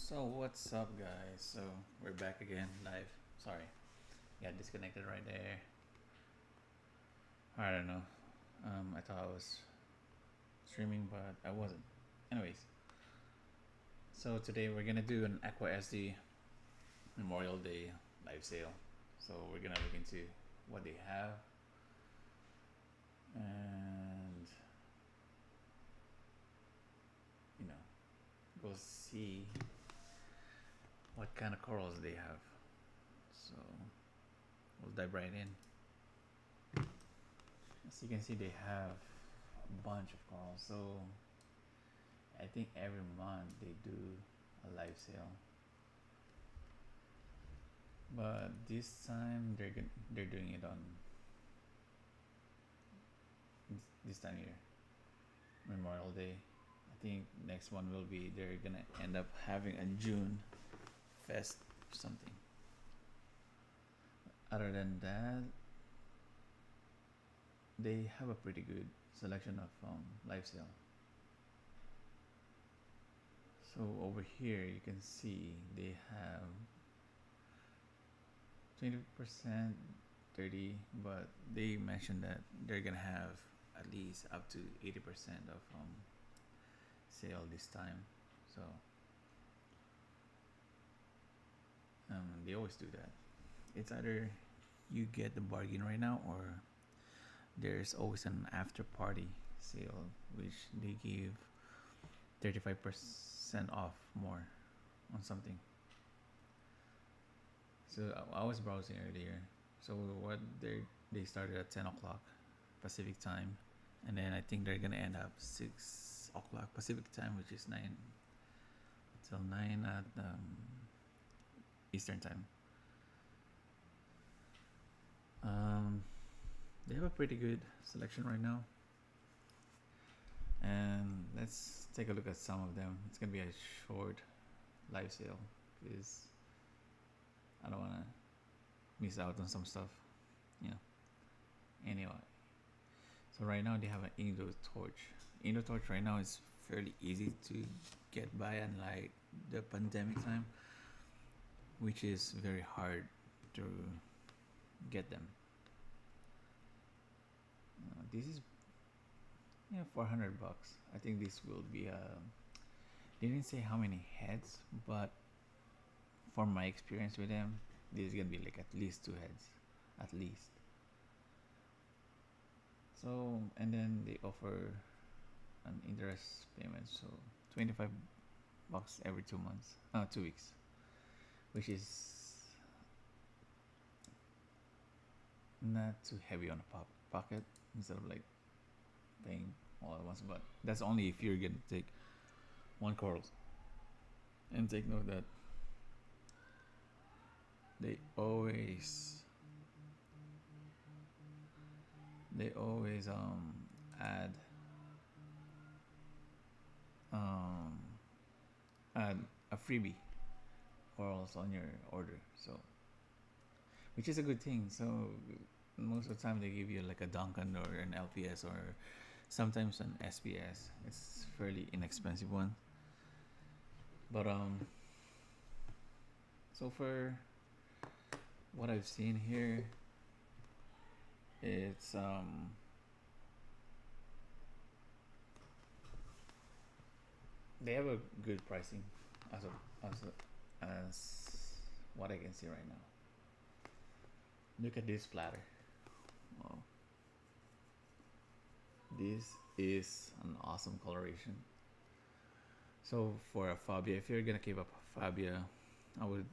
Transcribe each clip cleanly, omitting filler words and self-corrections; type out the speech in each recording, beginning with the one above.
So what's up, guys? So we're back again live. Sorry, got disconnected right there. I don't know. I thought I was streaming, but I wasn't. Anyways, so today we're gonna do an aQuaSD Memorial Day live sale. So we're gonna look into what they have and you know go see what kind of corals they have. So we'll dive right in. As you can see, they have a bunch of corals. So I think every month they do a live sale, but this time they're doing it on this time here, Memorial Day. I think next one will be they're gonna end up having a June fest or something. Other than that, they have a pretty good selection of live sale. So over here you can see they have 20%, 30, but they mentioned that they're gonna have at least up to 80% of sale this time. So they always do that. It's either you get the bargain right now, or there's always an after party sale, which they give 35% off more on something. So I was browsing earlier. So what they started at 10 o'clock Pacific time, and then I think they're gonna end up 6 o'clock Pacific time, which is 9 till 9 at Eastern time. They have a pretty good selection right now, and let's take a look at some of them. It's gonna be a short live sale because I don't wanna miss out on some stuff. Yeah. Anyway, so right now they have an indoor torch. Indoor torch right now is fairly easy to get by, unlike the pandemic time, which is very hard to get them. This is 400 bucks. I think this will be they didn't say how many heads, but from my experience with them, this is gonna be like at least 2 heads, at least. So and then they offer an interest payment, so 25 bucks every 2 months, 2 weeks, which is not too heavy on the pocket, instead of like paying all at once. But that's only if you're gonna take one course. And take note that they always add um add a freebie corals on your order, so which is a good thing. So most of the time they give you like a Duncan or an LPS, or sometimes an SPS. It's fairly inexpensive one, but so for what I've seen here, it's they have a good pricing as what I can see right now. Look at this platter. Wow. This is an awesome coloration. So for a Fabia, if you're gonna keep up a Fabia, I would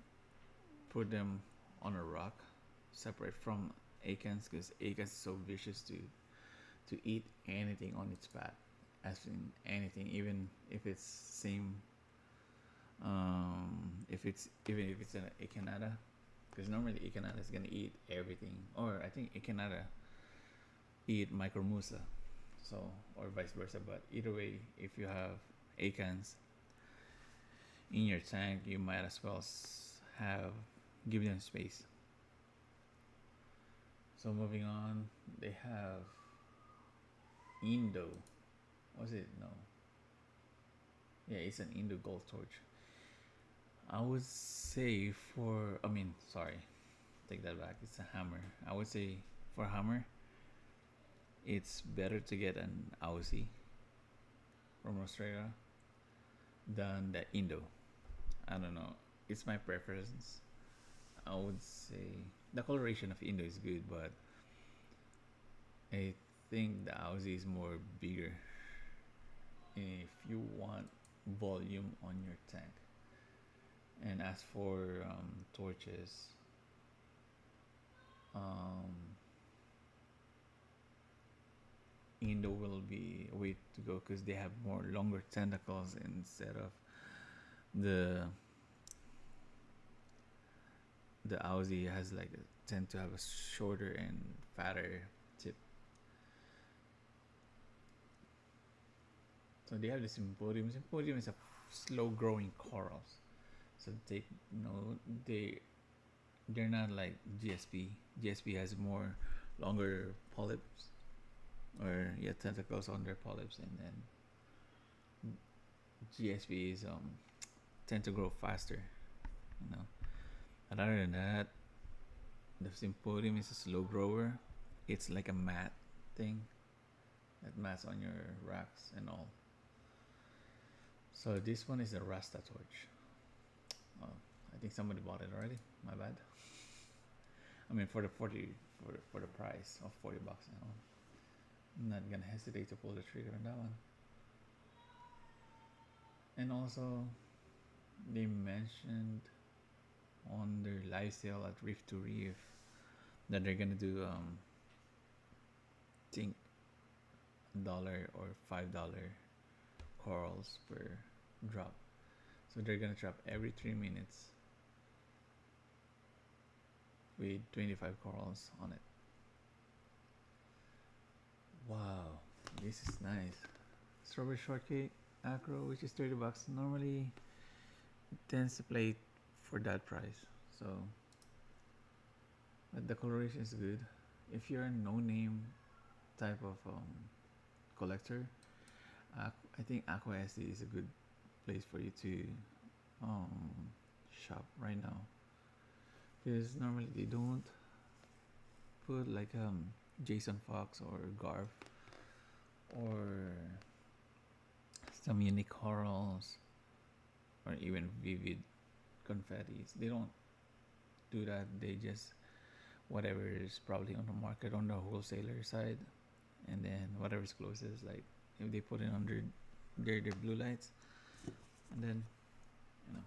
put them on a rock, separate from Acans, because Acans is so vicious to eat anything on its path, as in anything, even if it's same. Even if it's an Acanada, because normally Acanada is gonna eat everything, or I think Acanada eat Micromusa, so or vice versa. But either way, if you have Acans in your tank, you might as well have give them space. So moving on, they have Indo. Was it? No. Yeah, it's an Indo gold torch. I would say for, I mean, sorry, take that back. It's a hammer. I would say for hammer, it's better to get an Aussie from Australia than the Indo. I don't know. It's my preference. I would say the coloration of Indo is good, but I think the Aussie is more bigger if you want volume on your tank. And as for torches, um, Indo will be a way to go because they have more longer tentacles instead of the the Aussie has like tend to have a shorter and fatter tip. So they have the sympodium. Sympodium is a slow growing corals. So they they're not like GSP. GSP has more longer polyps or yeah tentacles on their polyps, and then GSP is tend to grow faster. You know. And other than that, the sympodium is a slow grower. It's like a mat thing that mats on your racks and all. So this one is a Rasta torch. Oh, I think somebody bought it already. My bad. I mean, for the 40 for the price of $40, you know, I'm not gonna hesitate to pull the trigger on that one. And also, they mentioned on their live sale at Reef to Reef that they're gonna do think $1 or $5 corals per drop. So they're gonna drop every 3 minutes with 25 corals on it. Wow, this is nice. Strawberry shortcake acro, which is $30. Normally it tends to play for that price. So but the coloration is good. If you're a no-name type of collector, I think aQuaSD is a good place for you to um, shop right now, because normally they don't put like Jason Fox or Garf or some unique corals or even vivid confettis. They don't do that. They just whatever is probably on the market on the wholesaler side, and then whatever is closest, like if they put it under their blue lights, and then you know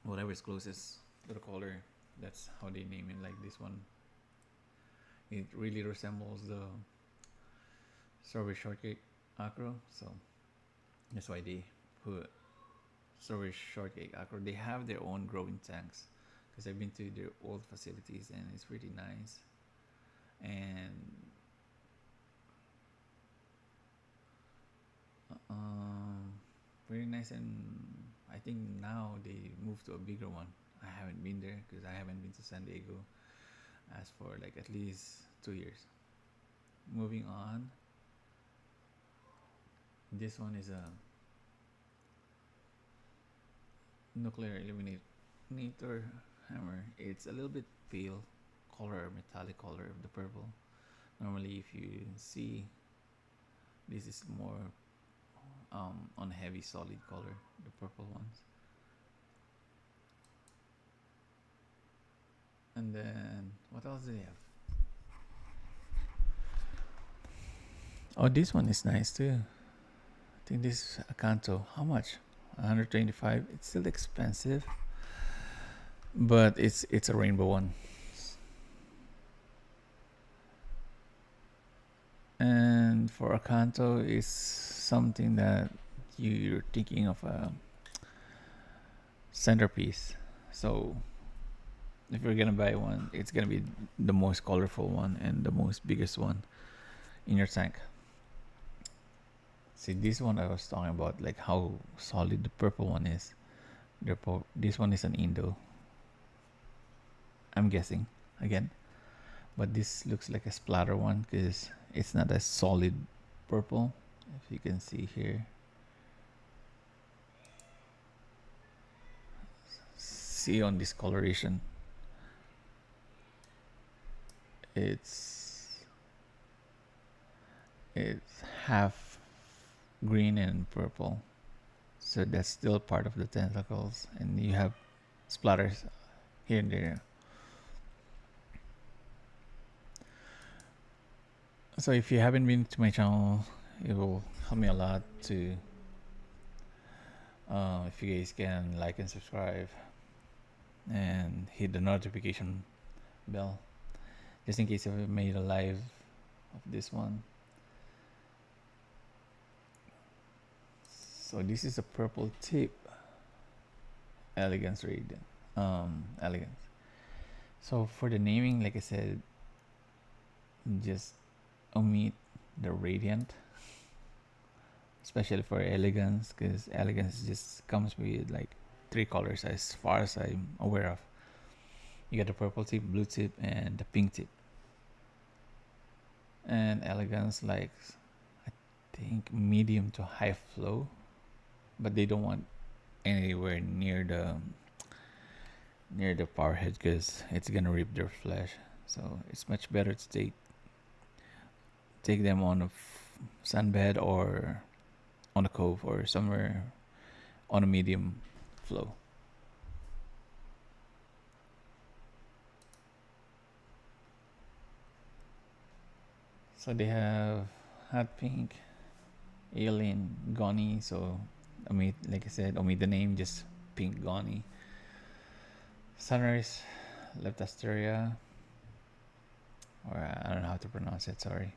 whatever is closest to the color, that's how they name it. Like this one, it really resembles the strawberry shortcake acro, so that's why they put strawberry shortcake acro. They have their own growing tanks because I've been to their old facilities and it's pretty nice. And very nice, and I think now they moved to a bigger one. I haven't been there because I haven't been to San Diego as for like at least 2 years. Moving on, this one is a nuclear illuminator hammer. It's a little bit pale color, metallic color of the purple. Normally if you see, this is more on heavy solid color, the purple ones. And then what else do they have? Oh, this one is nice too. I think this Acanto. How much? 125. It's still expensive, but it's a rainbow one. And for Acanto, it's something that you're thinking of a centerpiece. So if you're gonna buy one, it's gonna be the most colorful one and the most biggest one in your tank. See, this one I was talking about, like how solid the purple one is. This one is an Indo, I'm guessing again, but this looks like a splatter one because it's not a solid purple. If you can see here, see on this coloration, it's half green and purple, so that's still part of the tentacles, and you have splatters here and there. So if you haven't been to my channel, it will help me a lot to if you guys can like and subscribe and hit the notification bell, just in case if I made a live of this one. So this is a purple tip elegance radiant elegance. So for the naming, like I said, just omit the radiant, especially for elegance, because elegance just comes with like 3 colors as far as I'm aware of. You got the purple tip, blue tip, and the pink tip. And elegance likes, I think, medium to high flow, but they don't want anywhere near the power head because it's gonna rip their flesh. So it's much better to take them on a sunbed or on a cove or somewhere on a medium flow. So they have hot pink, alien, Goni. So omit, like I said, omit the name, just pink Goni. Sunrise, Leptasteria, or I don't know how to pronounce it, sorry.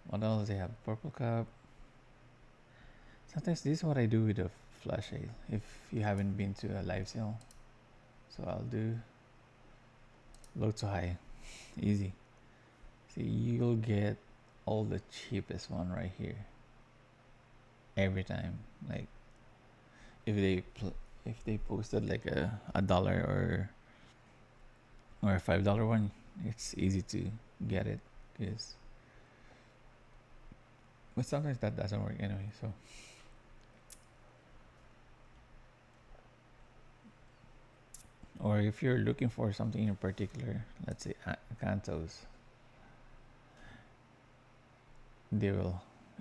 What else? They have purple cup. Sometimes this is what I do with the flashlight if you haven't been to a live sale. So I'll do low to high, easy. See, you'll get all the cheapest one right here every time. Like if they posted like a dollar or a $5 one, it's easy to get it, because but sometimes that doesn't work anyway. So or if you're looking for something in particular, let's say Cantos,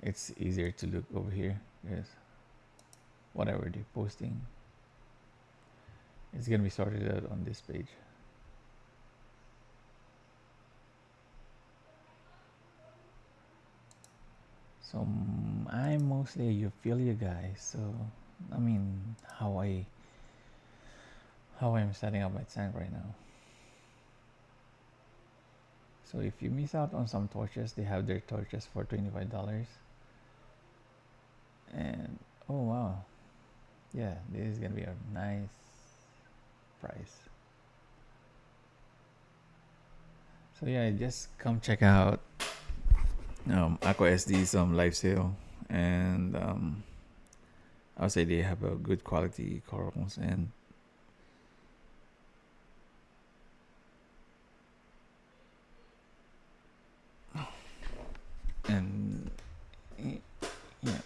it's easier to look over here, because whatever they're posting, it's gonna be sorted out on this page. So I'm mostly a Euphilia guy, so I mean how I'm setting up my tank right now. So if you miss out on some torches, they have their torches for $25. And oh wow, yeah, this is gonna be a nice price. So yeah, just come check out aQuaSD live sale, and I would say they have a good quality corals, and yeah,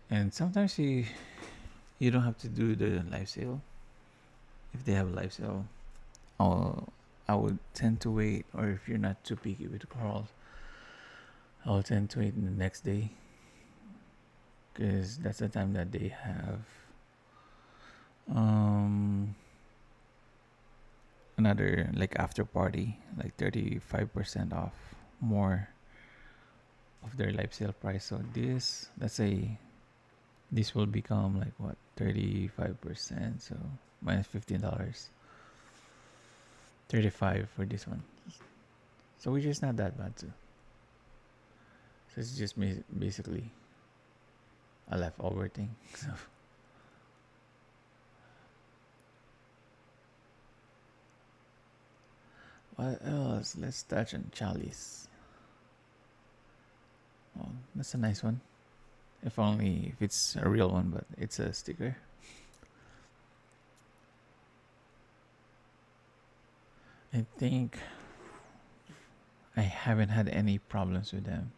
and sometimes you don't have to do the live sale. If they have a live sale, I would tend to wait, or if you're not too picky with the corals, I'll tend to wait the next day, because that's the time that they have another like after party, like 35% off more of their live sale price. So this, let's say this will become like what, 35%, so minus $15, 35 for this one, so which is not that bad too. So it's just basically a leftover thing. So what else? Let's touch on Chalice. Oh, that's a nice one. If only if it's a real one, but it's a sticker. I think I haven't had any problems with them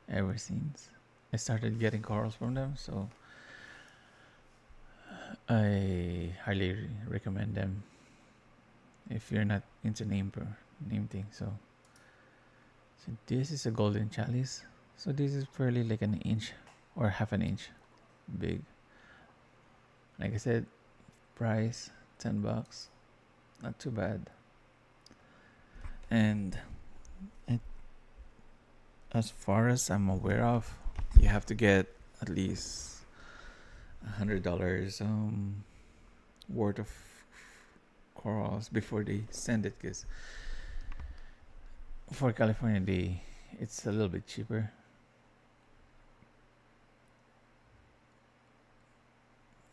ever since. I started getting corals from them, so I highly recommend them if you're not into name thing. So this is a golden chalice. So this is fairly like an inch or half an inch big. Like I said, price $10, not too bad. And it, as far as I'm aware of, you have to get at least $100 worth of corals before they send it, because for California it's a little bit cheaper.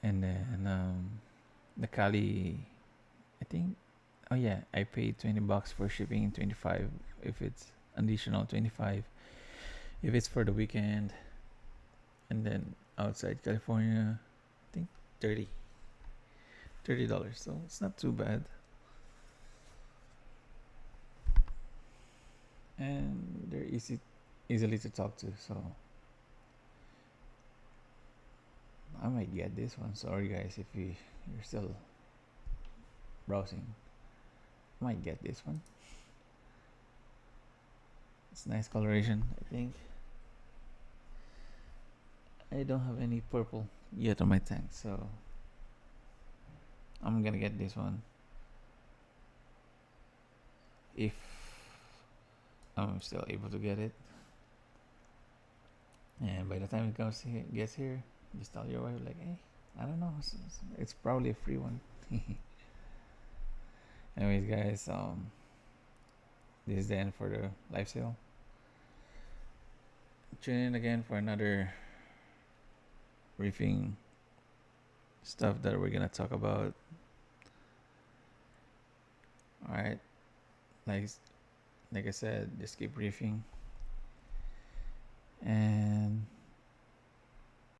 And then the Cali, I think, oh yeah, I paid $20 for shipping and 25 if it's additional 25 if it's for the weekend. And then outside California, I think 30 $30, so it's not too bad. And they're easily to talk to, so I might get this one. Sorry guys if you're still browsing. I might get this one. It's nice coloration, I think. I don't have any purple yet on my tank, so I'm gonna get this one if I'm still able to get it. And by the time it gets here, just tell your wife like, hey, I don't know, it's probably a free one. Anyways, guys, this is the end for the live sale. Tune in again for another reefing stuff that we're gonna talk about. All right, like I said, just keep reefing, and